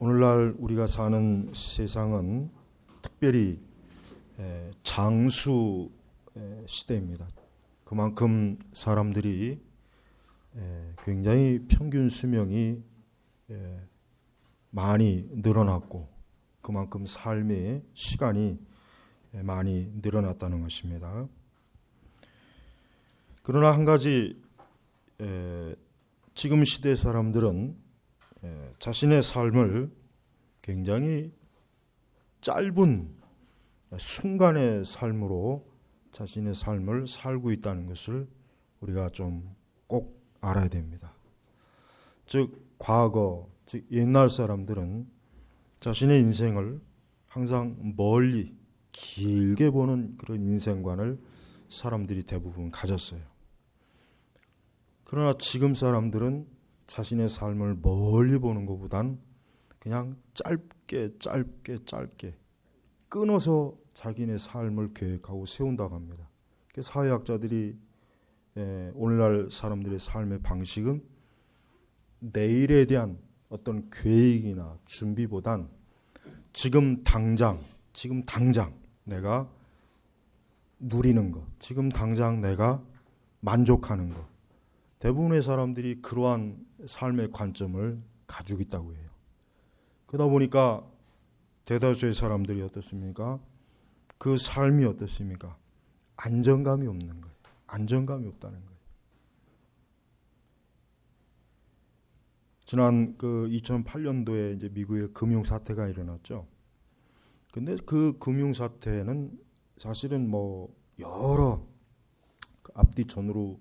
오늘날 우리가 사는 세상은 특별히 장수 시대입니다. 그만큼 사람들이 굉장히 평균 수명이 많이 늘어났고 그만큼 삶의 시간이 많이 늘어났다는 것입니다. 그러나 한 가지 지금 시대 사람들은 자신의 삶을 굉장히 짧은 순간의 삶으로 자신의 삶을 살고 있다는 것을 우리가 좀 꼭 알아야 됩니다. 즉 과거, 즉 옛날 사람들은 자신의 인생을 항상 멀리 길게 보는 그런 인생관을 사람들이 대부분 가졌어요. 그러나 지금 사람들은 자신의 삶을 멀리 보는 것보단 그냥 짧게 끊어서 자기네 삶을 계획하고 세운다고 합니다. 사회학자들이 오늘날 사람들의 삶의 방식은 내일에 대한 어떤 계획이나 준비보단 지금 당장 내가 누리는 것, 지금 당장 내가 만족하는 것, 대부분의 사람들이 그러한 삶의 관점을 가지고 있다고 해요. 그러다 보니까 대다수의 사람들이 어떻습니까? 그 삶이 어떻습니까? 안정감이 없는 거예요. 안정감이 없다는 거예요. 지난 2008년도에 이제 미국의 금융 사태가 일어났죠. 근데 그 금융 사태는 사실은 여러 앞뒤 전후로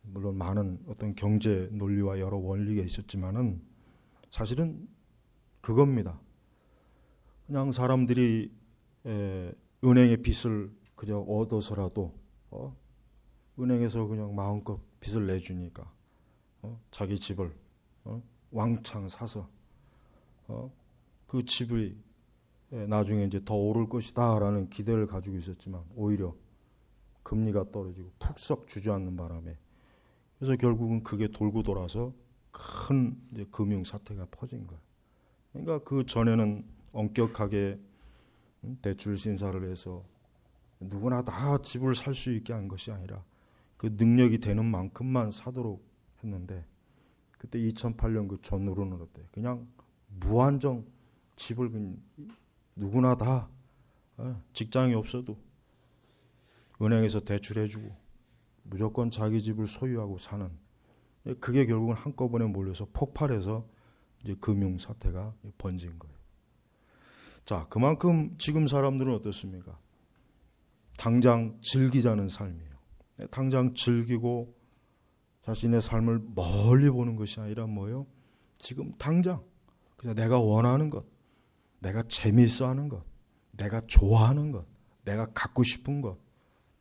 물론 많은 어떤 경제 논리와 여러 원리가 있었지만은 사실은 그겁니다. 그냥 사람들이 은행의 빚을 그저 얻어서라도 은행에서 그냥 마음껏 빚을 내주니까 자기 집을 왕창 사서 그 집이 나중에 이제 더 오를 것이다라는 기대를 가지고 있었지만 오히려 금리가 떨어지고 푹썩 주저앉는 바람에 그래서 결국은 그게 돌고 돌아서 큰 이제 금융 사태가 퍼진 거예요. 그러니까 그 전에는 엄격하게 대출 심사를 해서 누구나 다 집을 살 수 있게 한 것이 아니라 그 능력이 되는 만큼만 사도록 했는데 그때 2008년 그 전후로는 어때요? 그냥 무한정 집을 누구나 다 직장이 없어도 은행에서 대출해주고 무조건 자기 집을 소유하고 사는 그게 결국은 한꺼번에 몰려서 폭발해서 이제 금융 사태가 번진 거예요. 자, 그만큼 지금 사람들은 어떻습니까? 당장 즐기자는 삶이에요. 당장 즐기고 자신의 삶을 멀리 보는 것이 아니라 뭐예요? 지금 당장 그냥 내가 원하는 것, 내가 재미있어하는 것, 내가 좋아하는 것, 내가 갖고 싶은 것,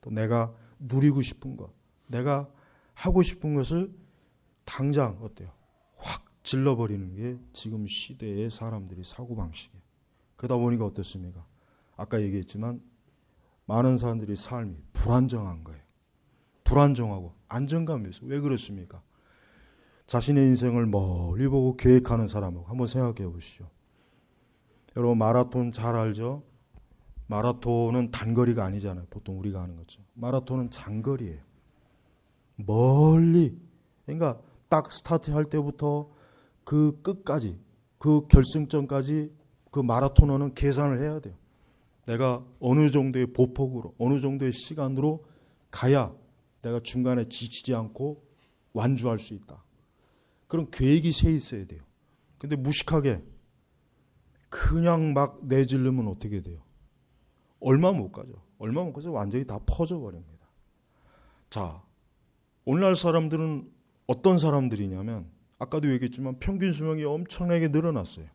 또 내가 누리고 싶은 것, 내가 하고 싶은 것을 당장 어때요? 확 질러버리는 게 지금 시대의 사람들이 사고방식이에요. 그러다 보니까 어떻습니까? 아까 얘기했지만 많은 사람들이 삶이 불안정한 거예요. 불안정하고 안정감이 있어요. 왜 그렇습니까? 자신의 인생을 멀리 보고 계획하는 사람하고 한번 생각해 보시죠. 여러분 마라톤 잘 알죠? 마라톤은 단거리가 아니잖아요. 보통 우리가 하는 거죠. 마라톤은 장거리예요. 멀리 그러니까 딱 스타트할 때부터 그 끝까지 그 결승점까지 그 마라토너는 계산을 해야 돼요. 내가 어느 정도의 보폭으로 어느 정도의 시간으로 가야 내가 중간에 지치지 않고 완주할 수 있다. 그런 계획이 세 있어야 돼요. 근데 무식하게 그냥 막 내지르면 어떻게 돼요? 얼마 못 가죠. 얼마 못 가서 완전히 다 퍼져버립니다. 자, 오늘날 사람들은 어떤 사람들이냐면 아까도 얘기했지만 평균 수명이 엄청나게 늘어났어요.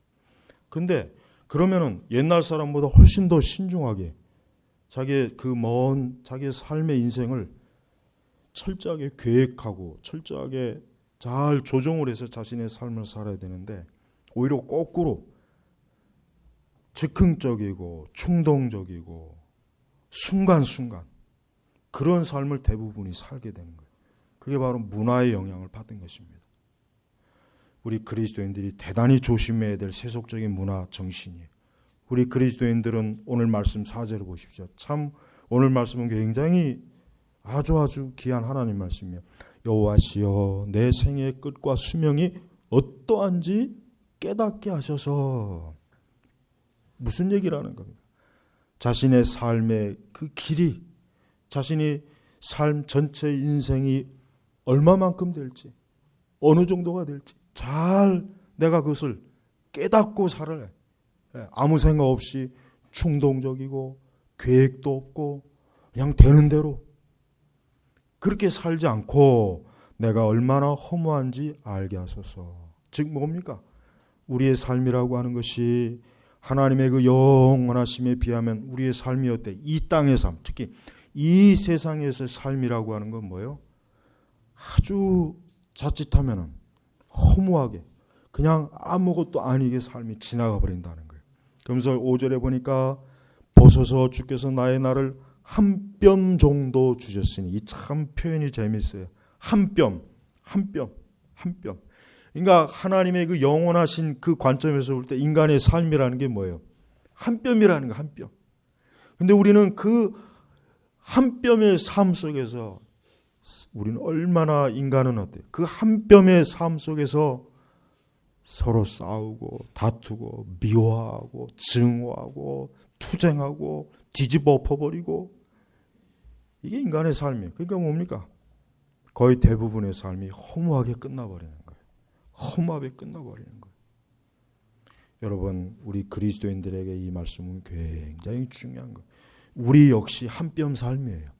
근데 그러면은 옛날 사람보다 훨씬 더 신중하게 자기의 그 먼 자기의 삶의 인생을 철저하게 계획하고 철저하게 잘 조정을 해서 자신의 삶을 살아야 되는데 오히려 거꾸로 즉흥적이고 충동적이고 순간순간 그런 삶을 대부분이 살게 되는 거예요. 그게 바로 문화의 영향을 받은 것입니다. 우리 그리스도인들이 대단히 조심해야 될 세속적인 문화 정신이에요. 우리 그리스도인들은 오늘 말씀 4절을 보십시오. 참 오늘 말씀은 굉장히 아주 귀한 하나님 말씀이에요. 여호와시여 내 생의 끝과 수명이 어떠한지 깨닫게 하셔서. 무슨 얘기를 하는 겁니까? 자신의 삶의 그 길이, 자신이 삶 전체 인생이 얼마만큼 될지, 어느 정도가 될지 잘 내가 그것을 깨닫고 살아야 해. 아무 생각 없이 충동적이고 계획도 없고 그냥 되는 대로 그렇게 살지 않고 내가 얼마나 허무한지 알게 하소서. 즉 뭡니까? 우리의 삶이라고 하는 것이 하나님의 그 영원하심에 비하면 우리의 삶이 어때? 이 땅의 삶, 특히 이 세상에서의 삶이라고 하는 건 뭐예요? 아주 자칫하면 허무하게 그냥 아무것도 아니게 삶이 지나가 버린다는 거예요. 그러면서 5절에 보니까 보소서 주께서 나의 날을 한 뼘 정도 주셨으니, 이 참 표현이 재미있어요. 한 뼘. 그러니까 하나님의 그 영원하신 그 관점에서 볼 때 인간의 삶이라는 게 뭐예요? 한 뼘이라는 거, 한 뼘. 근데 우리는 그 한 뼘의 삶 속에서 우리는 얼마나 인간은 어때요? 그 한 뼘의 삶 속에서 서로 싸우고 다투고 미워하고 증오하고 투쟁하고 뒤집어 엎어버리고, 이게 인간의 삶이에요. 그러니까 뭡니까? 거의 대부분의 삶이 허무하게 끝나버리는 거예요. 허무하게 끝나버리는 거예요. 여러분, 우리 그리스도인들에게 이 말씀은 굉장히 중요한 거예요. 우리 역시 한 뼘 삶이에요.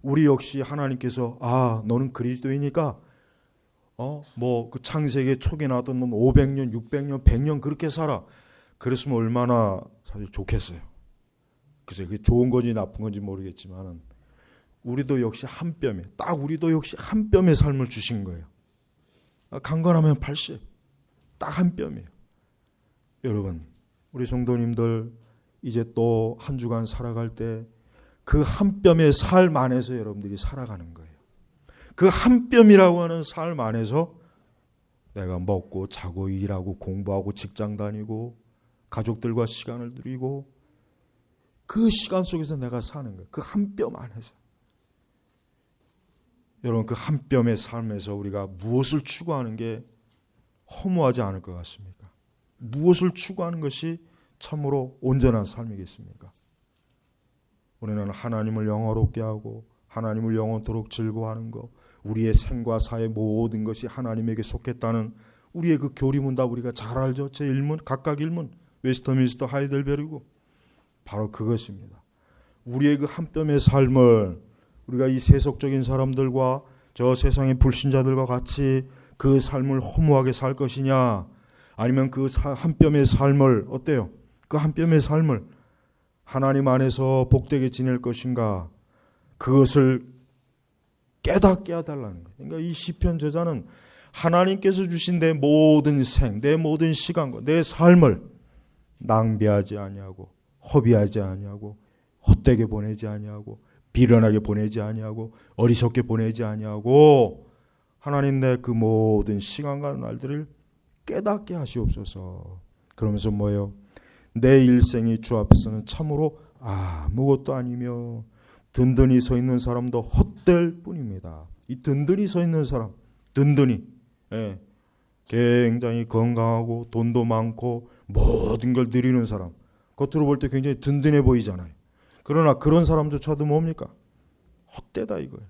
우리 역시 하나님께서 너는 그리스도이니까 그 창세기 초기 나왔던 넌 500년, 600년, 100년 그렇게 살아. 그랬으면 얼마나 사실 좋겠어요. 글쎄 그게 좋은 건지 나쁜 건지 모르겠지만 우리도 역시 한 뼘에, 우리도 역시 한 뼘의 삶을 주신 거예요. 강건하면 80, 딱 한 뼘이에요. 여러분, 우리 성도님들 이제 또 한 주간 살아갈 때 그 한 뼘의 삶 안에서 여러분들이 살아가는 거예요. 그 한 뼘이라고 하는 삶 안에서 내가 먹고 자고 일하고 공부하고 직장 다니고 가족들과 시간을 누리고 그 시간 속에서 내가 사는 거예요. 그 한 뼘 안에서. 여러분, 그 한 뼘의 삶에서 우리가 무엇을 추구하는 게 허무하지 않을 것 같습니까? 무엇을 추구하는 것이 참으로 온전한 삶이겠습니까? 우리는 하나님을 영화롭게 하고 하나님을 영원토록 즐거워하는 것, 우리의 생과 사의 모든 것이 하나님에게 속했다는 우리의 그 교리문 다 우리가 잘 알죠. 제1문, 각각 1문, 웨스터민스터, 하이델베르고 바로 그것입니다. 우리의 그 한 뼘의 삶을 우리가 이 세속적인 사람들과 저 세상의 불신자들과 같이 그 삶을 허무하게 살 것이냐, 아니면 그 한 뼘의 삶을 어때요? 그 한 뼘의 삶을 하나님 안에서 복되게 지낼 것인가, 그것을 깨닫게 해달라는 거예요. 그러니까 이 시편 저자는 하나님께서 주신 내 모든 내 모든 시간과 내 삶을 낭비하지 아니하고 허비하지 아니하고 헛되게 보내지 아니하고 비련하게 보내지 아니하고 어리석게 보내지 아니하고 하나님 내 그 모든 시간과 날들을 깨닫게 하시옵소서. 그러면서 뭐예요? 내 일생이 주 앞에서는 참으로 아무것도 아니며 든든히 서 있는 사람도 헛될 뿐입니다. 이 든든히 서 있는 사람, 든든히 굉장히 건강하고 돈도 많고 모든 걸 누리는 사람, 겉으로 볼 때 굉장히 든든해 보이잖아요. 그러나 그런 사람조차도 뭡니까? 헛되다 이거예요.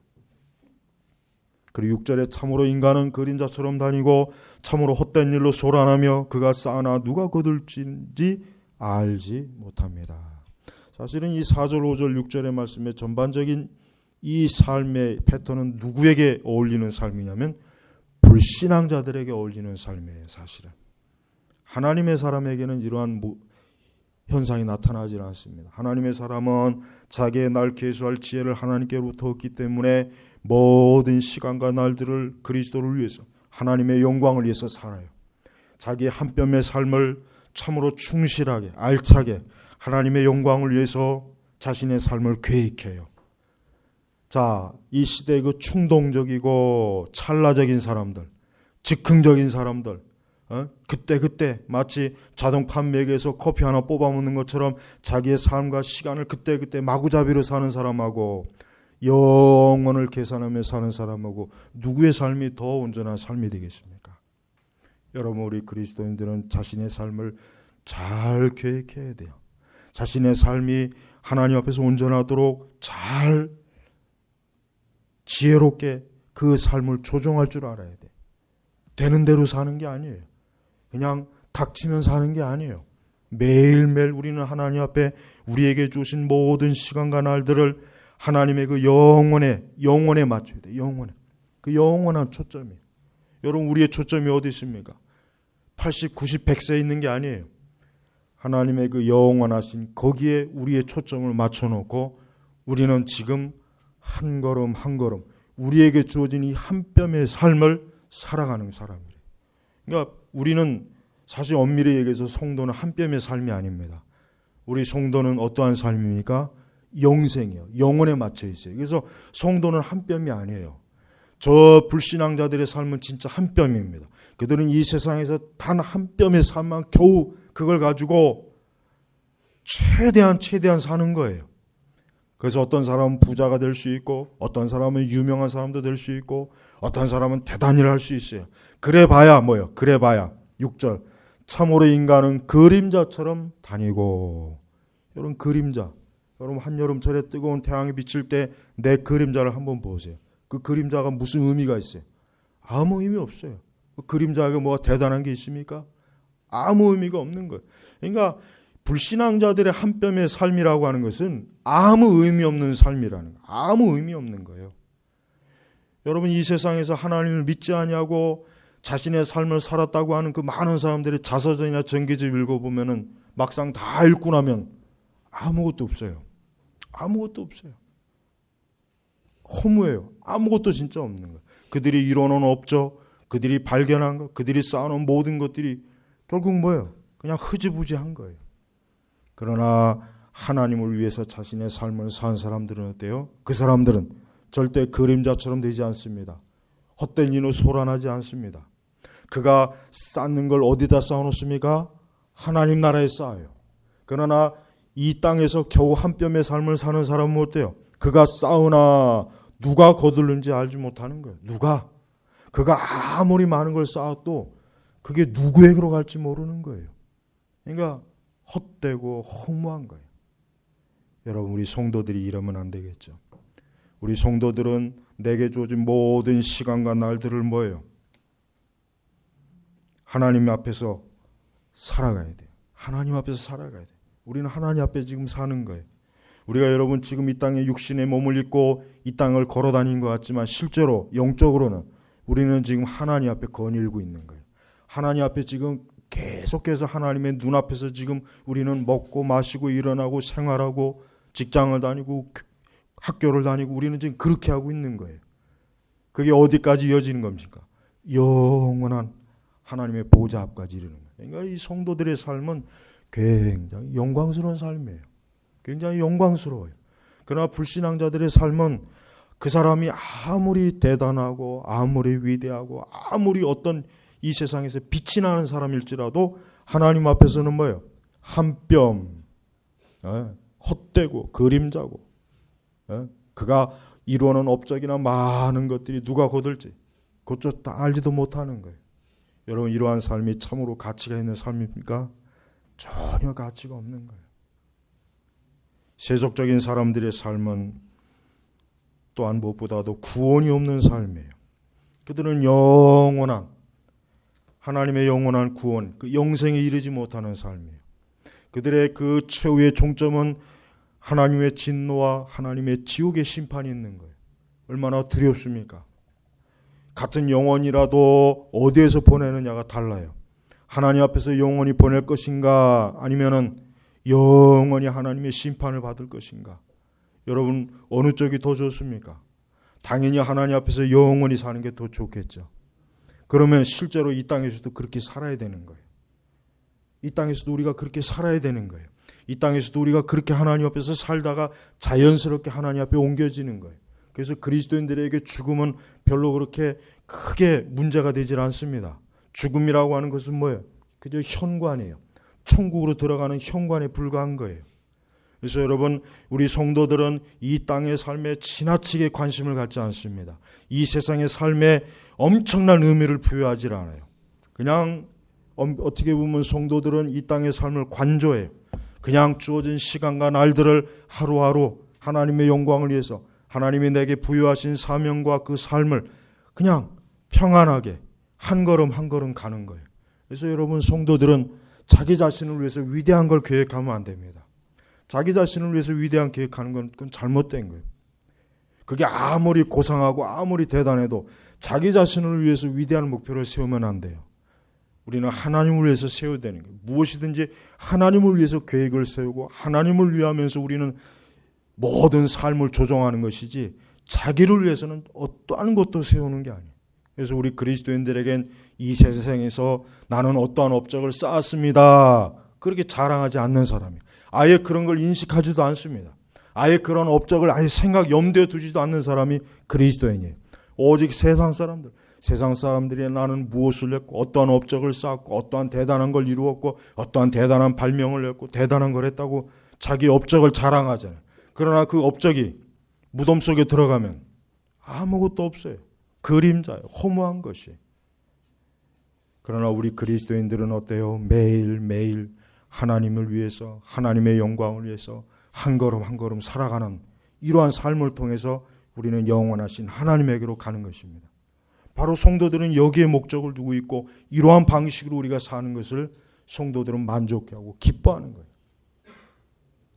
그리고 6절에 참으로 인간은 그림자처럼 다니고 참으로 헛된 일로 소란하며 그가 쌓아나 누가 거둘지 알지 못합니다. 사실은 이 4절, 5절, 6절의 말씀의 전반적인 이 삶의 패턴은 누구에게 어울리는 삶이냐면 불신앙자들에게 어울리는 삶이에요. 사실은 하나님의 사람에게는 이러한 현상이 나타나지 않습니다. 하나님의 사람은 자기의 날 계수할 지혜를 하나님께로부터 얻기 때문에 모든 시간과 날들을 그리스도를 위해서, 하나님의 영광을 위해서 살아요. 자기의 한 뼘의 삶을 참으로 충실하게 알차게 하나님의 영광을 위해서 자신의 삶을 계획해요. 자, 이 시대의 그 충동적이고 찰나적인 사람들, 즉흥적인 사람들, 그때 마치 자동 판매기에서 커피 하나 뽑아 먹는 것처럼 자기의 삶과 시간을 그때 마구잡이로 사는 사람하고 영원을 계산하며 사는 사람하고 누구의 삶이 더 온전한 삶이 되겠습니까? 여러분, 우리 그리스도인들은 자신의 삶을 잘 계획해야 돼요. 자신의 삶이 하나님 앞에서 온전하도록 잘 지혜롭게 그 삶을 조정할 줄 알아야 돼. 되는 대로 사는 게 아니에요. 그냥 닥치면 사는 게 아니에요. 매일매일 우리는 하나님 앞에 우리에게 주신 모든 시간과 날들을 하나님의 그 영혼에 맞춰야 돼. 그 영원한 초점이에요. 여러분, 우리의 초점이 어디 있습니까? 80, 90, 100세에 있는 게 아니에요. 하나님의 그 영원하신 거기에 우리의 초점을 맞춰놓고 우리는 지금 한 걸음 한 걸음 우리에게 주어진 이 한 뼘의 삶을 살아가는 사람이에요. 그러니까 우리는 사실 엄밀히 얘기해서 성도는 한 뼘의 삶이 아닙니다. 우리 성도는 어떠한 삶입니까? 영생이요. 영혼에 맞춰 있어요. 그래서 성도는 한 뼘이 아니에요. 저 불신앙자들의 삶은 진짜 한 뼘입니다. 그들은 이 세상에서 단 한 뼘의 삶만 겨우 그걸 가지고 최대한 사는 거예요. 그래서 어떤 사람은 부자가 될 수 있고 어떤 사람은 유명한 사람도 될 수 있고 어떤 사람은 대단히 할 수 있어요. 그래봐야 뭐예요? 그래봐야 6절 참으로 인간은 그림자처럼 다니고. 여러분, 그림자. 여러분, 한여름철에 뜨거운 태양이 비칠 때 내 그림자를 한번 보세요. 그 그림자가 무슨 의미가 있어요? 아무 의미 없어요. 그 그림자가 뭐가 대단한 게 있습니까? 아무 의미가 없는 거예요. 그러니까 불신앙자들의 한 뼘의 삶이라고 하는 것은 아무 의미 없는 삶이라는 거예요. 아무 의미 없는 거예요. 여러분, 이 세상에서 하나님을 믿지 아니하고 자신의 삶을 살았다고 하는 그 많은 사람들의 자서전이나 전기집 읽어보면은 막상 다 읽고 나면 아무것도 없어요. 아무것도 없어요. 허무해요. 아무것도 진짜 없는 거예요. 그들이 이뤄놓은 업적, 그들이 발견한 것, 그들이 쌓아놓은 모든 것들이 결국 뭐예요? 그냥 흐지부지한 거예요. 그러나 하나님을 위해서 자신의 삶을 산 사람들은 어때요? 그 사람들은 절대 그림자처럼 되지 않습니다. 헛된 일로 소란하지 않습니다. 그가 쌓는 걸 어디다 쌓아놓습니까? 하나님 나라에 쌓아요. 그러나 이 땅에서 겨우 한 뼘의 삶을 사는 사람은 어때요? 그가 쌓으나 누가 거둘는지 알지 못하는 거예요. 누가? 그가 아무리 많은 걸 쌓아도 그게 누구에게로 갈지 모르는 거예요. 그러니까 헛되고 허무한 거예요. 여러분, 우리 성도들이 이러면 안 되겠죠. 우리 성도들은 내게 주어진 모든 시간과 날들을 뭐예요? 하나님 앞에서 살아가야 돼요. 하나님 앞에서 살아가야 돼요. 우리는 하나님 앞에 지금 사는 거예요. 우리가 여러분 지금 이 땅에 육신의 몸을 입고 이 땅을 걸어 다니는 것 같지만 실제로 영적으로는 우리는 지금 하나님 앞에 거닐고 있는 거예요. 하나님 앞에 지금 계속해서 하나님의 눈앞에서 지금 우리는 먹고 마시고 일어나고 생활하고 직장을 다니고 학교를 다니고 우리는 지금 그렇게 하고 있는 거예요. 그게 어디까지 이어지는 겁니까? 영원한 하나님의 보좌 앞까지 이르는 거예요. 그러니까 이 성도들의 삶은 굉장히 영광스러운 삶이에요. 굉장히 영광스러워요. 그러나 불신앙자들의 삶은 그 사람이 아무리 대단하고 아무리 위대하고 아무리 어떤 이 세상에서 빛이 나는 사람일지라도 하나님 앞에서는 뭐예요? 한 뼘, 헛되고 그림자고, 그가 이루어놓은 업적이나 많은 것들이 누가 거둘지 그것 다 알지도 못하는 거예요. 여러분, 이러한 삶이 참으로 가치가 있는 삶입니까? 전혀 가치가 없는 거예요. 세속적인 사람들의 삶은 또한 무엇보다도 구원이 없는 삶이에요. 그들은 영원한 하나님의 영원한 구원, 그 영생에 이르지 못하는 삶이에요. 그들의 그 최후의 종점은 하나님의 진노와 하나님의 지옥의 심판이 있는 거예요. 얼마나 두렵습니까? 같은 영혼이라도 어디에서 보내느냐가 달라요. 하나님 앞에서 영원히 보낼 것인가 아니면은 영원히 하나님의 심판을 받을 것인가? 여러분, 어느 쪽이 더 좋습니까? 당연히 하나님 앞에서 영원히 사는 게 더 좋겠죠. 그러면 실제로 이 땅에서도 그렇게 살아야 되는 거예요. 이 땅에서도 우리가 그렇게 살아야 되는 거예요. 이 땅에서도 우리가 그렇게 하나님 앞에서 살다가 자연스럽게 하나님 앞에 옮겨지는 거예요. 그래서 그리스도인들에게 죽음은 별로 그렇게 크게 문제가 되질 않습니다. 죽음이라고 하는 것은 뭐예요? 그저 현관이에요. 천국으로 들어가는 현관에 불과한 거예요. 그래서 여러분, 우리 성도들은 이 땅의 삶에 지나치게 관심을 갖지 않습니다. 이 세상의 삶에 엄청난 의미를 부여하지 않아요. 그냥 어떻게 보면 성도들은 이 땅의 삶을 관조해요. 그냥 주어진 시간과 날들을 하루하루 하나님의 영광을 위해서 하나님이 내게 부여하신 사명과 그 삶을 그냥 평안하게 한 걸음 한 걸음 가는 거예요. 그래서 여러분, 성도들은 자기 자신을 위해서 위대한 걸 계획하면 안 됩니다. 자기 자신을 위해서 위대한 계획하는 건 그건 잘못된 거예요. 그게 아무리 고상하고 아무리 대단해도 자기 자신을 위해서 위대한 목표를 세우면 안 돼요. 우리는 하나님을 위해서 세워야 되는 거예요. 무엇이든지 하나님을 위해서 계획을 세우고 하나님을 위하면서 우리는 모든 삶을 조정하는 것이지 자기를 위해서는 어떠한 것도 세우는 게 아니에요. 그래서 우리 그리스도인들에겐 이 세상에서 나는 어떠한 업적을 쌓았습니다, 그렇게 자랑하지 않는 사람이에요. 아예 그런 걸 인식하지도 않습니다. 아예 그런 업적을 아예 염두에 두지도 않는 사람이 그리스도인이에요. 오직 세상 사람들이 나는 무엇을 했고 어떠한 업적을 쌓았고 어떠한 대단한 걸 이루었고 어떠한 대단한 발명을 했고 대단한 걸 했다고 자기 업적을 자랑하잖아요. 그러나 그 업적이 무덤 속에 들어가면 아무것도 없어요. 그림자예요. 허무한 것이. 그러나 우리 그리스도인들은 어때요? 매일매일 하나님을 위해서 하나님의 영광을 위해서 한 걸음 한 걸음 살아가는 이러한 삶을 통해서 우리는 영원하신 하나님에게로 가는 것입니다. 바로 성도들은 여기에 목적을 두고 있고 이러한 방식으로 우리가 사는 것을 성도들은 만족해하고 기뻐하는 거예요.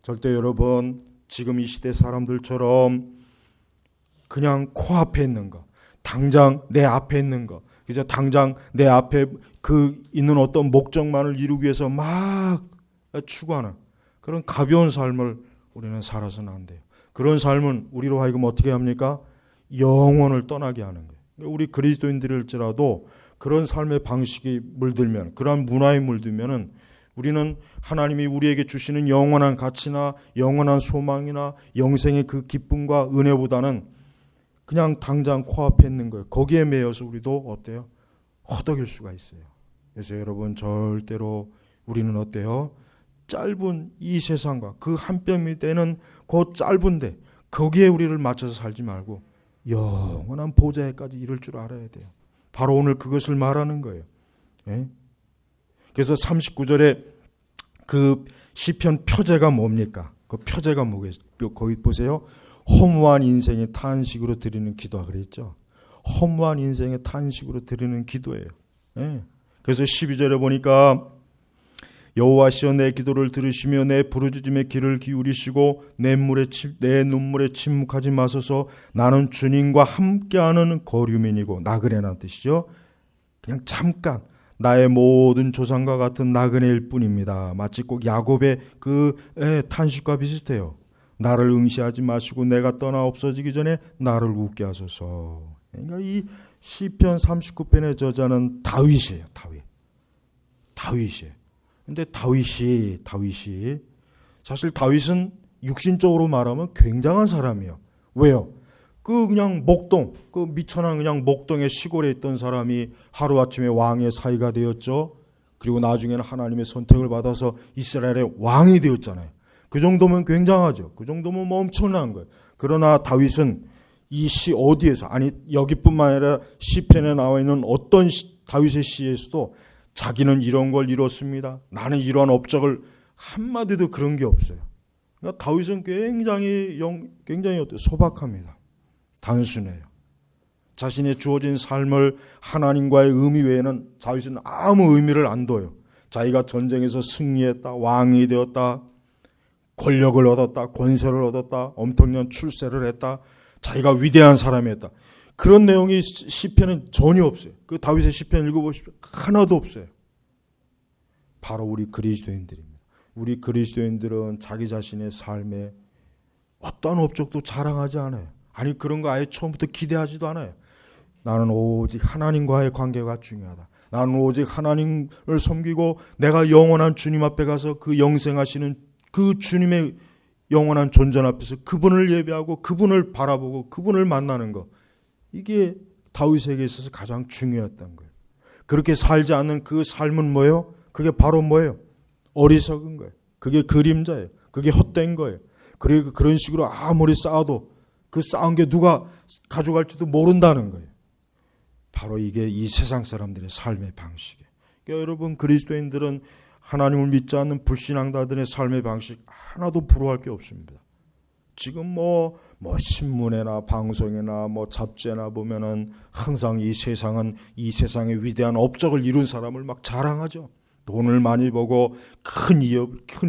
절대 여러분, 지금 이 시대 사람들처럼 그냥 코앞에 있는 거, 당장 내 앞에 있는 거, 그저 당장 내 앞에 그 있는 어떤 목적만을 이루기 위해서 막 추구하는 그런 가벼운 삶을 우리는 살아서는 안 돼요. 그런 삶은 우리로 하여금 어떻게 합니까? 영혼을 떠나게 하는 거예요. 우리 그리스도인들일지라도 그런 삶의 방식이 물들면, 그러한 문화에 물들면은 우리는 하나님이 우리에게 주시는 영원한 가치나 영원한 소망이나 영생의 그 기쁨과 은혜보다는 그냥 당장 코앞에 있는 거예요. 거기에 매여서 우리도 어때요? 허덕일 수가 있어요. 그래서 여러분, 절대로 우리는 어때요? 짧은 이 세상과 그 한 뼘이 되는 그 짧은데 거기에 우리를 맞춰서 살지 말고 영원한 보좌에까지 이를 줄 알아야 돼요. 바로 오늘 그것을 말하는 거예요. 예? 그래서 39절에 그 시편 표제가 뭡니까? 그 표제가 뭐겠어요? 거기 보세요. 허무한 인생의 탄식으로 드리는 기도가 그랬죠. 허무한 인생의 탄식으로 드리는 기도예요. 예. 그래서 12절에 보니까 여호와시여 내 기도를 들으시며 내 부르짖음에 귀를 기울이시고 내 눈물에 침묵하지 마소서. 나는 주님과 함께하는 거류민이고 나그네란 뜻이죠. 그냥 잠깐 나의 모든 조상과 같은 나그네일 뿐입니다. 마치 꼭 야곱의 그 탄식과 비슷해요. 나를 응시하지 마시고 내가 떠나 없어지기 전에 나를 웃게 하소서. 그러니까 이 시편 39편의 저자는 다윗이에요. 다윗이에요. 근데 다윗이 사실 다윗은 육신적으로 말하면 굉장한 사람이에요. 왜요? 그냥 목동, 그 미천한 그냥 목동의 시골에 있던 사람이 하루아침에 왕의 사위가 되었죠. 그리고 나중에는 하나님의 선택을 받아서 이스라엘의 왕이 되었잖아요. 그 정도면 굉장하죠. 그 정도면 뭐 엄청난 거예요. 그러나 다윗은 이 시 어디에서, 아니 여기뿐만 아니라 시편에 나와 있는 어떤 다윗의 시에서도 자기는 이런 걸 이뤘습니다. 나는 이러한 업적을 한마디도 그런 게 없어요. 그러니까 다윗은 굉장히 소박합니다. 단순해요. 자신의 주어진 삶을 하나님과의 의미 외에는 다윗은 아무 의미를 안 둬요. 자기가 전쟁에서 승리했다, 왕이 되었다, 권력을 얻었다, 권세를 얻었다, 엄청난 출세를 했다, 자기가 위대한 사람이었다. 그런 내용이 시편은 전혀 없어요. 그 다윗의 시편 읽어보십시오. 하나도 없어요. 바로 우리 그리스도인들입니다. 우리 그리스도인들은 자기 자신의 삶에 어떤 업적도 자랑하지 않아요. 아니 그런 거 아예 처음부터 기대하지도 않아요. 나는 오직 하나님과의 관계가 중요하다. 나는 오직 하나님을 섬기고 내가 영원한 주님 앞에 가서 그 영생하시는 그 주님의 영원한 존전 앞에서 그분을 예배하고 그분을 바라보고 그분을 만나는 것, 이게 다윗에게 있어서 가장 중요했던 거예요. 그렇게 살지 않는 그 삶은 뭐예요? 그게 바로 뭐예요? 어리석은 거예요. 그게 그림자예요. 그게 헛된 거예요. 그리고 그런 식으로 아무리 쌓아도 그 쌓은 게 누가 가져갈지도 모른다는 거예요. 바로 이게 이 세상 사람들의 삶의 방식이에요. 그러니까 여러분, 그리스도인들은 하나님을 믿지 않는 불신앙자들의 삶의 방식 하나도 부러워할 게 없습니다. 지금 뭐 신문이나 방송이나 잡지나 보면은 항상 이 세상은 이 세상의 위대한 업적을 이룬 사람을 막 자랑하죠. 돈을 많이 벌고 큰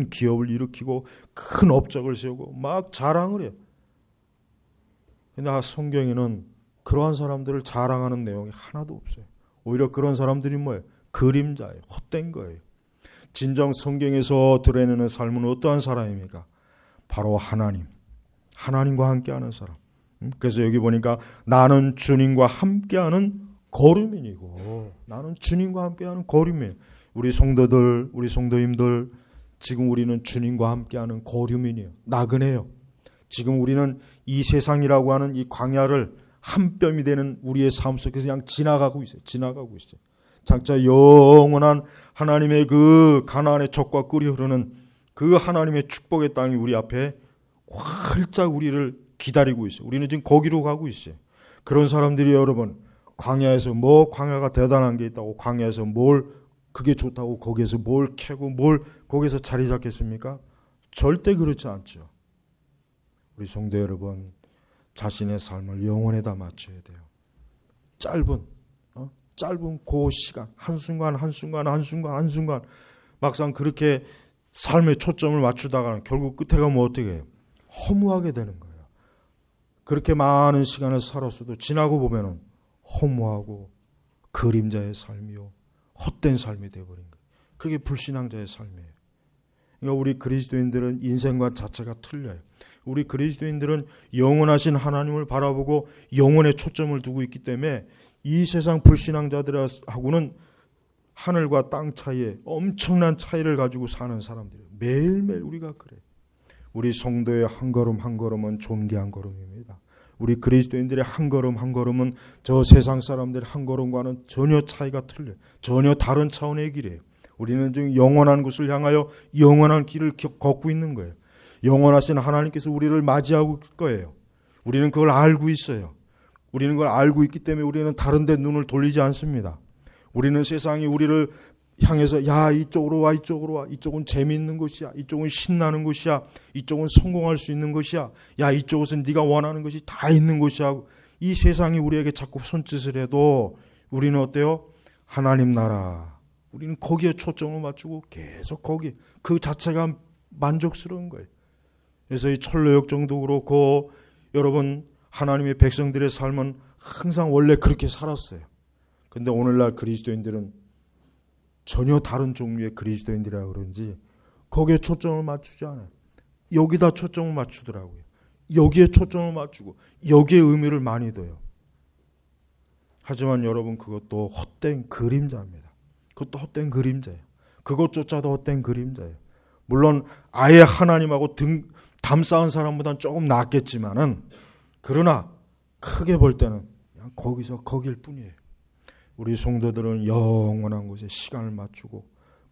기업을 일으키고 큰 업적을 세우고 막 자랑을 해요. 그러나 성경에는 그러한 사람들을 자랑하는 내용이 하나도 없어요. 오히려 그런 사람들이 뭐예요? 그림자예요. 헛된 거예요. 진정 성경에서 드러내는 삶은 어떠한 사람입니까? 바로 하나님과 함께하는 사람. 그래서 여기 보니까 나는 주님과 함께하는 거류민이고, 나는 주님과 함께하는 거류민. 우리 성도들, 우리 성도님들, 지금 우리는 주님과 함께하는 거류민이에요. 나그네요. 지금 우리는 이 세상이라고 하는 이 광야를 한 뼘이 되는 우리의 삶 속에서 그냥 지나가고 있어요. 장차 영원한 하나님의 그 가나안의 젖과 꿀이 흐르는 그 하나님의 축복의 땅이 우리 앞에 활짝 우리를 기다리고 있어요. 우리는 지금 거기로 가고 있어요. 그런 사람들이 여러분, 광야에서 광야가 대단한 게 있다고 광야에서 그게 좋다고 거기에서 뭘 캐고 거기에서 자리 잡겠습니까? 절대 그렇지 않죠. 우리 성도 여러분, 자신의 삶을 영혼에다 맞춰야 돼요. 짧은 그 시간, 한순간 막상 그렇게 삶의 초점을 맞추다가는 결국 끝에 가면 어떻게 해요? 허무하게 되는 거예요. 그렇게 많은 시간을 살았어도 지나고 보면은 허무하고 그림자의 삶이요, 헛된 삶이 되어버린 거예요. 그게 불신앙자의 삶이에요. 그러니까 우리 그리스도인들은 인생관 자체가 틀려요. 우리 그리스도인들은 영원하신 하나님을 바라보고 영혼에 초점을 두고 있기 때문에 이 세상 불신앙자들하고는 하늘과 땅 차이에 엄청난 차이를 가지고 사는 사람들이에요. 매일매일 우리가 그래요. 우리 성도의 한 걸음 한 걸음은 존귀한 걸음입니다. 우리 그리스도인들의 한 걸음 한 걸음은 저 세상 사람들의 한 걸음과는 전혀 차이가 틀려요. 전혀 다른 차원의 길이에요. 우리는 지금 영원한 곳을 향하여 영원한 길을 걷고 있는 거예요. 영원하신 하나님께서 우리를 맞이하고 있을 거예요. 우리는 그걸 알고 있어요. 우리는 그걸 알고 있기 때문에 우리는 다른 데 눈을 돌리지 않습니다. 우리는 세상이 우리를 향해서 야, 이쪽으로 와. 이쪽은 재미있는 곳이야. 이쪽은 신나는 곳이야. 이쪽은 성공할 수 있는 곳이야. 야, 이쪽은 네가 원하는 것이 다 있는 곳이야. 이 세상이 우리에게 자꾸 손짓을 해도 우리는 어때요? 하나님 나라. 우리는 거기에 초점을 맞추고 계속 거기, 그 자체가 만족스러운 거예요. 그래서 이 철로역정도 그렇고 여러분, 하나님의 백성들의 삶은 항상 원래 그렇게 살았어요. 근데 오늘날 그리스도인들은 전혀 다른 종류의 그리스도인들이라 그런지 거기에 초점을 맞추지 않아요. 여기다 초점을 맞추더라고요. 여기에 초점을 맞추고 여기에 의미를 많이 둬요. 하지만 여러분, 그것도 헛된 그림자입니다. 그것도 헛된 그림자예요. 그것조차도 헛된 그림자예요. 물론 아예 하나님하고 담 쌓은 사람보다는 조금 낫겠지만은, 그러나 크게 볼 때는 그냥 거길 뿐이에요. 우리 성도들은 영원한 곳에 시간을 맞추고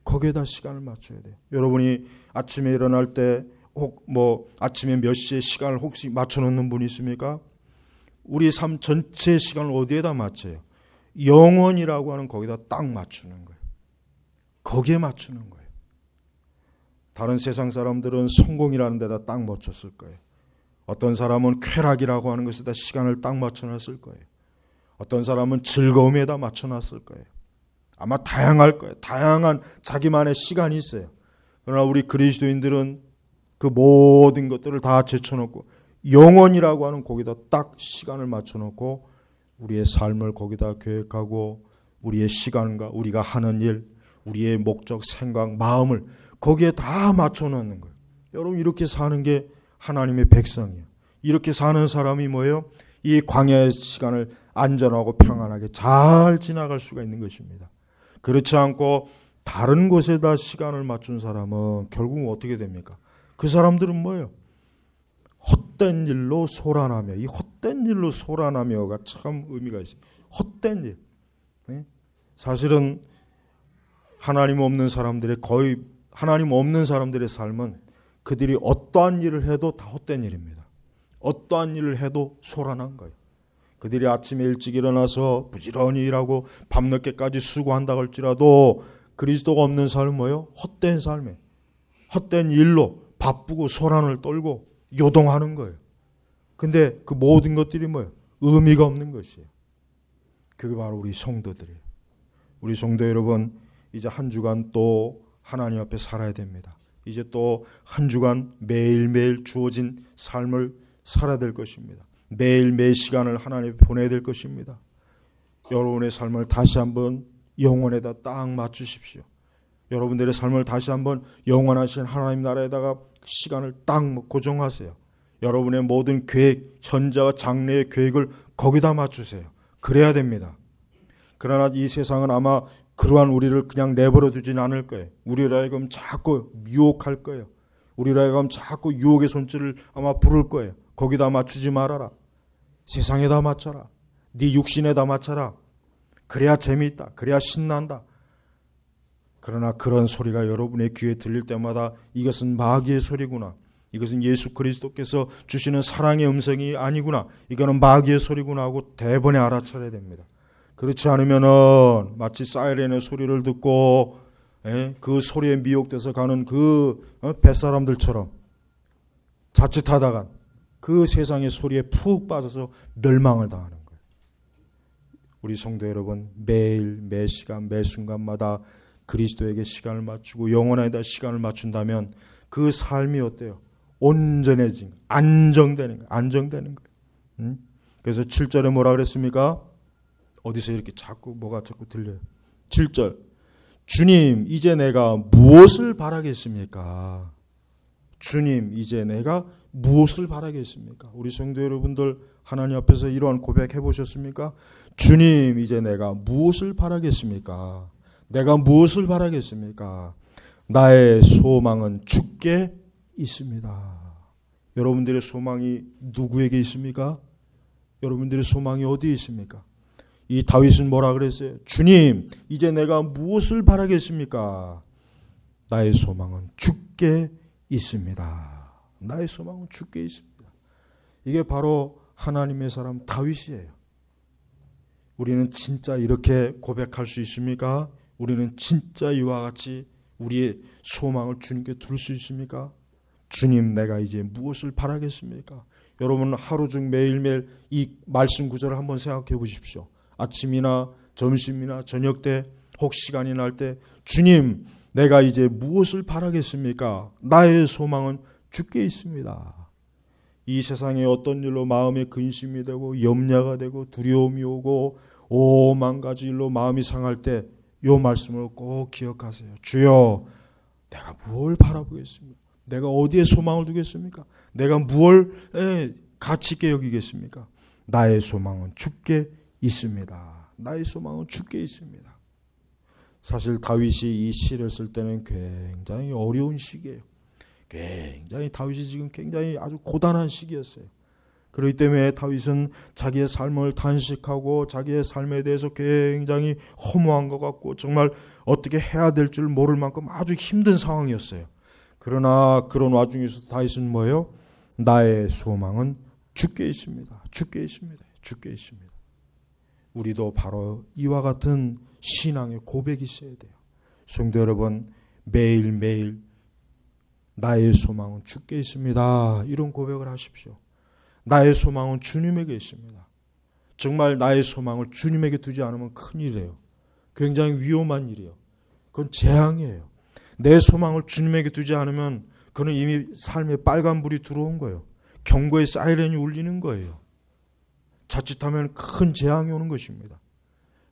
거기에다 시간을 맞춰야 돼요. 여러분이 아침에 일어날 때 아침에 몇 시에 시간을 혹시 맞춰놓는 분이 있습니까? 우리 삶 전체 시간을 어디에다 맞춰요? 영원이라고 하는 거기다 딱 맞추는 거예요. 거기에 맞추는 거예요. 다른 세상 사람들은 성공이라는 데다 딱 맞췄을 거예요. 어떤 사람은 쾌락이라고 하는 것에다 시간을 딱 맞춰놨을 거예요. 어떤 사람은 즐거움에다 맞춰놨을 거예요. 아마 다양할 거예요. 다양한 자기만의 시간이 있어요. 그러나 우리 그리스도인들은 그 모든 것들을 다 제쳐놓고 영원이라고 하는 거기다 딱 시간을 맞춰놓고 우리의 삶을 거기다 계획하고 우리의 시간과 우리가 하는 일, 우리의 목적, 생각, 마음을 거기에 다 맞춰놓는 거예요. 여러분, 이렇게 사는 게 하나님의 백성이에요. 이렇게 사는 사람이 뭐예요? 이 광야의 시간을 안전하고 평안하게 잘 지나갈 수가 있는 것입니다. 그렇지 않고 다른 곳에다 시간을 맞춘 사람은 결국은 어떻게 됩니까? 그 사람들은 뭐예요? 헛된 일로 소란하며, 이 헛된 일로 소란하며가 참 의미가 있어요. 헛된 일. 네? 사실은 하나님 없는 사람들의 삶은 그들이 어떠한 일을 해도 다 헛된 일입니다. 어떠한 일을 해도 소란한 거예요. 그들이 아침에 일찍 일어나서 부지런히 일하고 밤늦게까지 수고한다 할지라도 그리스도가 없는 삶은 뭐예요? 헛된 삶이에요. 헛된 일로 바쁘고 소란을 떨고 요동하는 거예요. 근데 그 모든 것들이 뭐예요? 의미가 없는 것이에요. 그게 바로 우리 성도들이에요. 우리 성도 여러분, 이제 한 주간 또 하나님 앞에 살아야 됩니다. 이제 또 한 주간 매일매일 주어진 삶을 살아야 될 것입니다. 매일 매 시간을 하나님 앞에 보내야 될 것입니다. 여러분의 삶을 다시 한번 영혼에다 딱 맞추십시오. 여러분들의 삶을 다시 한번 영원하신 하나님 나라에다가 시간을 딱 고정하세요. 여러분의 모든 계획, 현재와 장래의 계획을 거기다 맞추세요. 그래야 됩니다. 그러나 이 세상은 아마 그러한 우리를 그냥 내버려 두진 않을 거예요. 우리를 하여금 자꾸 유혹할 거예요. 우리를 하여금 자꾸 유혹의 손길을 아마 부를 거예요. 거기다 맞추지 말아라. 세상에다 맞춰라. 네 육신에다 맞춰라. 그래야 재미있다. 그래야 신난다. 그러나 그런 소리가 여러분의 귀에 들릴 때마다 이것은 마귀의 소리구나. 이것은 예수 그리스도께서 주시는 사랑의 음성이 아니구나. 이거는 마귀의 소리구나 하고 대번에 알아차려야 됩니다. 그렇지 않으면은 마치 사이렌의 소리를 듣고 그 소리에 미혹돼서 가는 그 뱃사람들처럼 자칫하다가 그 세상의 소리에 푹 빠져서 멸망을 당하는 거예요. 우리 성도 여러분, 매일 매 시간 매 순간마다 그리스도에게 시간을 맞추고 영혼에다 시간을 맞춘다면 그 삶이 어때요? 온전해진, 안정되는 거예요. 그래서 7절에 뭐라 그랬습니까? 어디서 이렇게 뭐가 자꾸 들려요. 7절. 주님, 이제 내가 무엇을 바라겠습니까? 주님, 이제 내가 무엇을 바라겠습니까? 우리 성도 여러분들 하나님 앞에서 이러한 고백해 보셨습니까? 주님, 이제 내가 무엇을 바라겠습니까? 내가 무엇을 바라겠습니까? 나의 소망은 주께 있습니다. 여러분들의 소망이 누구에게 있습니까? 여러분들의 소망이 어디에 있습니까? 이 다윗은 뭐라 그랬어요? 주님, 이제 내가 무엇을 바라겠습니까? 나의 소망은 주께 있습니다. 나의 소망은 주께 있습니다. 이게 바로 하나님의 사람 다윗이에요. 우리는 진짜 이렇게 고백할 수 있습니까? 우리는 진짜 이와 같이 우리의 소망을 주님께 둘 수 있습니까? 주님, 내가 이제 무엇을 바라겠습니까? 여러분 하루 중 매일매일 이 말씀 구절을 한번 생각해 보십시오. 아침이나 점심이나 저녁 때 혹 시간이 날 때 주님, 내가 이제 무엇을 바라겠습니까? 나의 소망은 주께 있습니다. 이 세상에 어떤 일로 마음에 근심이 되고 염려가 되고 두려움이 오고 오만 가지 일로 마음이 상할 때 이 말씀을 꼭 기억하세요. 주여, 내가 무엇을 바라보겠습니까? 내가 어디에 소망을 두겠습니까? 내가 무엇을 가치 있게 여기겠습니까? 나의 소망은 주께 있습니다. 나의 소망은 주께 있습니다. 사실 다윗이 이 시를 쓸 때는 굉장히 어려운 시기예요. 다윗이 지금 굉장히 아주 고단한 시기였어요. 그렇기 때문에 다윗은 자기의 삶을 탄식하고 자기의 삶에 대해서 굉장히 허무한 것 같고 정말 어떻게 해야 될 줄 모를 만큼 아주 힘든 상황이었어요. 그러나 그런 와중에서 다윗은 뭐예요? 나의 소망은 주께 있습니다. 주께 있습니다. 주께 있습니다. 우리도 바로 이와 같은 신앙의 고백이 있어야 돼요. 성도 여러분, 매일매일 나의 소망은 주께 있습니다. 이런 고백을 하십시오. 나의 소망은 주님에게 있습니다. 정말 나의 소망을 주님에게 두지 않으면 큰일이에요. 굉장히 위험한 일이에요. 그건 재앙이에요. 내 소망을 주님에게 두지 않으면 그는 이미 삶에 빨간불이 들어온 거예요. 경고의 사이렌이 울리는 거예요. 자칫하면 큰 재앙이 오는 것입니다.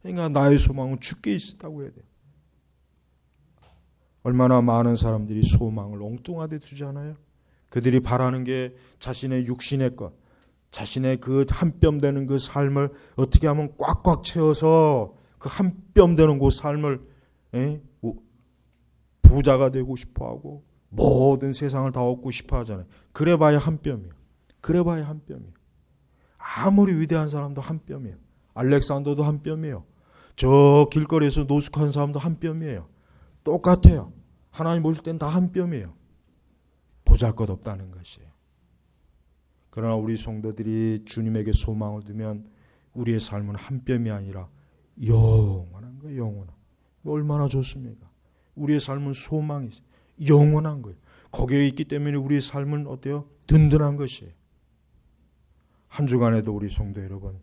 그러니까 나의 소망은 주께 있다고 해야 돼요. 얼마나 많은 사람들이 소망을 엉뚱하게 두지 않아요? 그들이 바라는 게 자신의 육신의 것, 자신의 그 한 뼘 되는 그 삶을 어떻게 하면 꽉꽉 채워서 그 한 뼘 되는 그 삶을 부자가 되고 싶어하고 모든 세상을 다 얻고 싶어 하잖아요. 그래봐야 한 뼘이에요. 그래봐야 한 뼘이에요. 아무리 위대한 사람도 한 뼘이에요. 알렉산더도 한 뼘이에요. 저 길거리에서 노숙하는 사람도 한 뼘이에요. 똑같아요. 하나님 보실 땐 다 한 뼘이에요. 보잘것없다는 것이에요. 그러나 우리 성도들이 주님에게 소망을 두면 우리의 삶은 한 뼘이 아니라 영원한 거예요. 영원한. 얼마나 좋습니까? 우리의 삶은 소망이 있어요. 영원한 거예요. 거기에 있기 때문에 우리의 삶은 어때요? 든든한 것이에요. 한 주간에도 우리 성도 여러분,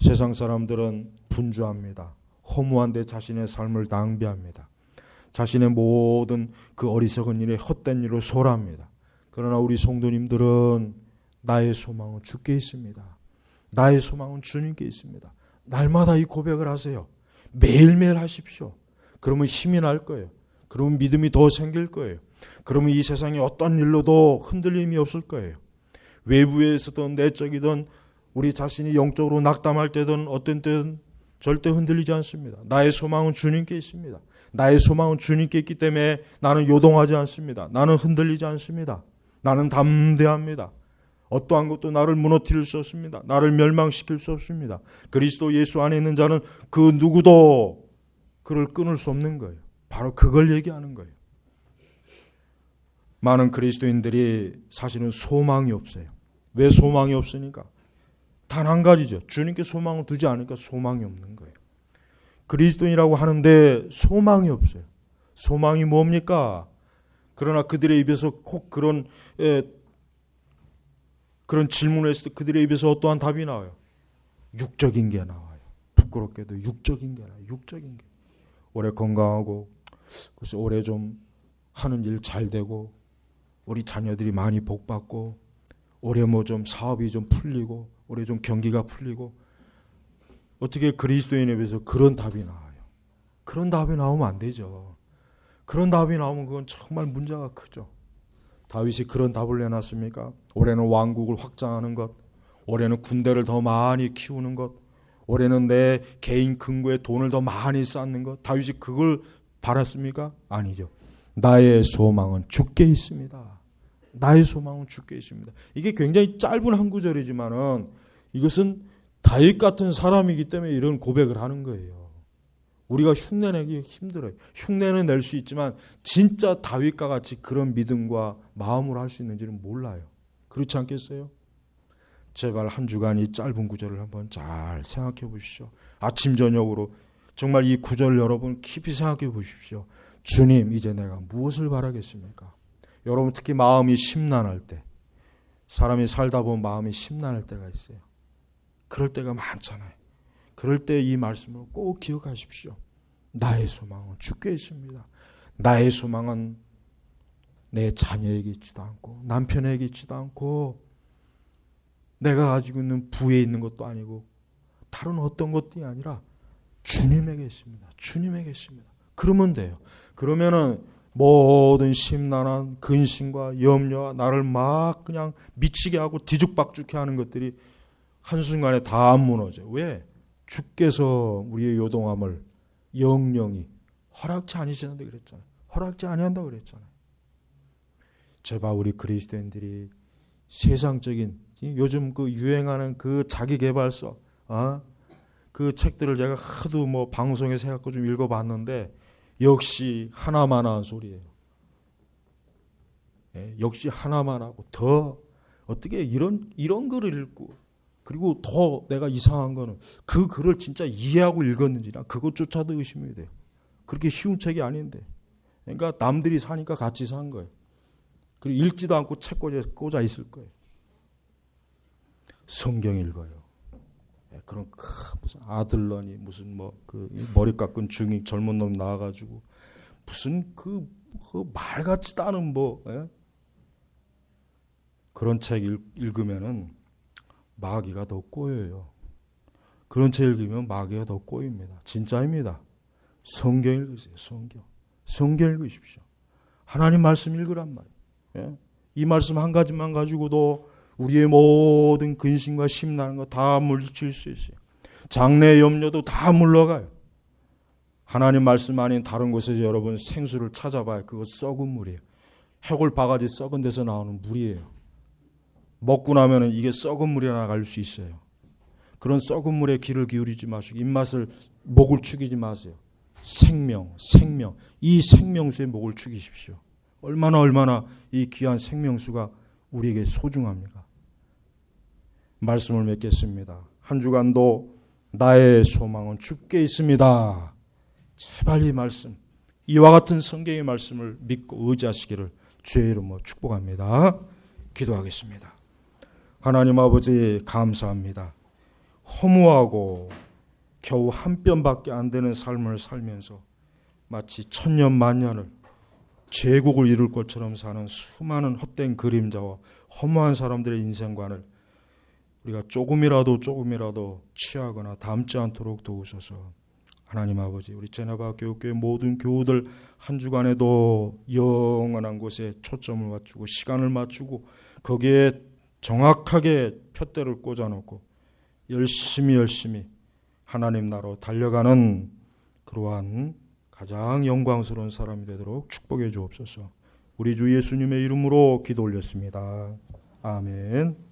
세상 사람들은 분주합니다. 허무한데 자신의 삶을 낭비합니다. 자신의 모든 그 어리석은 일에 헛된 일로 소홀합니다. 그러나 우리 성도님들은 나의 소망은 주께 있습니다. 나의 소망은 주님께 있습니다. 날마다 이 고백을 하세요. 매일매일 하십시오. 그러면 힘이 날 거예요. 그러면 믿음이 더 생길 거예요. 그러면 이 세상에 어떤 일로도 흔들림이 없을 거예요. 외부에서든 내적이든 우리 자신이 영적으로 낙담할 때든 어떤 때든 절대 흔들리지 않습니다. 나의 소망은 주님께 있습니다. 나의 소망은 주님께 있기 때문에 나는 요동하지 않습니다. 나는 흔들리지 않습니다. 나는 담대합니다. 어떠한 것도 나를 무너뜨릴 수 없습니다. 나를 멸망시킬 수 없습니다. 그리스도 예수 안에 있는 자는 그 누구도 그를 끊을 수 없는 거예요. 바로 그걸 얘기하는 거예요. 많은 그리스도인들이 사실은 소망이 없어요. 왜 소망이 없으니까? 단 한 가지죠. 주님께 소망을 두지 않으니까 소망이 없는 거예요. 그리스도인이라고 하는데 소망이 없어요. 소망이 뭡니까? 그러나 그들의 입에서 꼭 그런 질문을 했을 때 그들의 입에서 어떠한 답이 나와요? 육적인 게 나와요. 부끄럽게도 육적인 게 나와요. 육적인 게. 올해 건강하고 글쎄 올해 좀 하는 일 잘 되고 우리 자녀들이 많이 복받고 올해 뭐 좀 사업이 좀 풀리고 올해 좀 경기가 풀리고 어떻게 그리스도인에 비해서 그런 답이 나와요. 그런 답이 나오면 안 되죠. 그런 답이 나오면 그건 정말 문제가 크죠. 다윗이 그런 답을 내놨습니까? 올해는 왕국을 확장하는 것, 올해는 군대를 더 많이 키우는 것, 올해는 내 개인 금고에 돈을 더 많이 쌓는 것. 다윗이 그걸 바랐습니까? 아니죠. 나의 소망은 주께 있습니다. 나의 소망은 주께 있습니다. 이게 굉장히 짧은 한 구절이지만은 이것은 다윗 같은 사람이기 때문에 이런 고백을 하는 거예요. 우리가 흉내내기 힘들어요. 흉내는 낼 수 있지만 진짜 다윗과 같이 그런 믿음과 마음으로 할 수 있는지는 몰라요. 그렇지 않겠어요? 제발 한 주간 이 짧은 구절을 한번 잘 생각해 보십시오. 아침 저녁으로 정말 이 구절 여러분 깊이 생각해 보십시오. 주님, 이제 내가 무엇을 바라겠습니까? 여러분 특히 마음이 심란할 때, 사람이 살다 보면 마음이 심란할 때가 있어요. 그럴 때가 많잖아요. 그럴 때 이 말씀을 꼭 기억하십시오. 나의 소망은 주께 있습니다. 나의 소망은 내 자녀에게 있지도 않고 남편에게 있지도 않고 내가 가지고 있는 부에 있는 것도 아니고 다른 어떤 것이 아니라 주님에게 있습니다. 주님에게 있습니다. 그러면 돼요. 그러면은 모든 심란한 근심과 염려와 나를 막 그냥 미치게 하고 뒤죽박죽해 하는 것들이 한순간에 다 무너져요. 왜? 주께서 우리의 요동함을 영영이 허락지 아니시는데 그랬잖아요. 허락지 아니한다고 그랬잖아요. 제발 우리 그리스도인들이 세상적인 요즘 그 유행하는 그 자기개발서 그 책들을 제가 하도 뭐 방송에서 해갖고 좀 읽어봤는데 역시 하나만 한 소리예요. 역시 하나만 하고 더 어떻게 이런 글을 읽고 그리고 더 내가 이상한 거는 그 글을 진짜 이해하고 읽었는지나 그것조차도 의심이 돼요. 그렇게 쉬운 책이 아닌데. 그러니까 남들이 사니까 같이 산 거예요. 그리고 읽지도 않고 책 꽂아 있을 거예요. 성경 읽어요. 그런 무슨 아들러니 무슨 뭐 그 머리 깎은 중이 젊은 놈 나와가지고 무슨 그 말 같지도 않은 뭐 그런 책 읽으면은 마귀가 더 꼬여요. 그런 책 읽으면 마귀가 더 꼬입니다. 진짜입니다. 성경 읽으세요. 성경 읽으십시오. 하나님 말씀 읽으란 말이에요. 이 말씀 한 가지만 가지고도 우리의 모든 근심과 심란한 거 다 물리칠 수 있어요. 장래 염려도 다 물러가요. 하나님 말씀 아닌 다른 곳에서 여러분 생수를 찾아봐요. 그거 썩은 물이에요. 해골 바가지 썩은 데서 나오는 물이에요. 먹고 나면 이게 썩은 물이 나갈 수 있어요. 그런 썩은 물에 귀를 기울이지 마시고 입맛을 목을 축이지 마세요. 생명 이 생명수에 목을 축이십시오. 얼마나 이 귀한 생명수가 우리에게 소중합니까? 말씀을 맺겠습니다. 한 주간도 나의 소망은 주께 있습니다. 제발 이 말씀, 이와 같은 성경의 말씀을 믿고 의지하시기를 주의 이름으로 축복합니다. 기도하겠습니다. 하나님 아버지 감사합니다. 허무하고 겨우 한 뼘밖에 안 되는 삶을 살면서 마치 천년 만년을 제국을 이룰 것처럼 사는 수많은 헛된 그림자와 허무한 사람들의 인생관을 우리가 조금이라도 취하거나 닮지 않도록 도우소서. 하나님 아버지, 우리 제네바 교육교회 모든 교우들 한 주간에도 영원한 곳에 초점을 맞추고 시간을 맞추고 거기에 정확하게 푯대를 꽂아놓고 열심히 하나님 나라로 달려가는 그러한 가장 영광스러운 사람이 되도록 축복해 주옵소서. 우리 주 예수님의 이름으로 기도 올렸습니다. 아멘.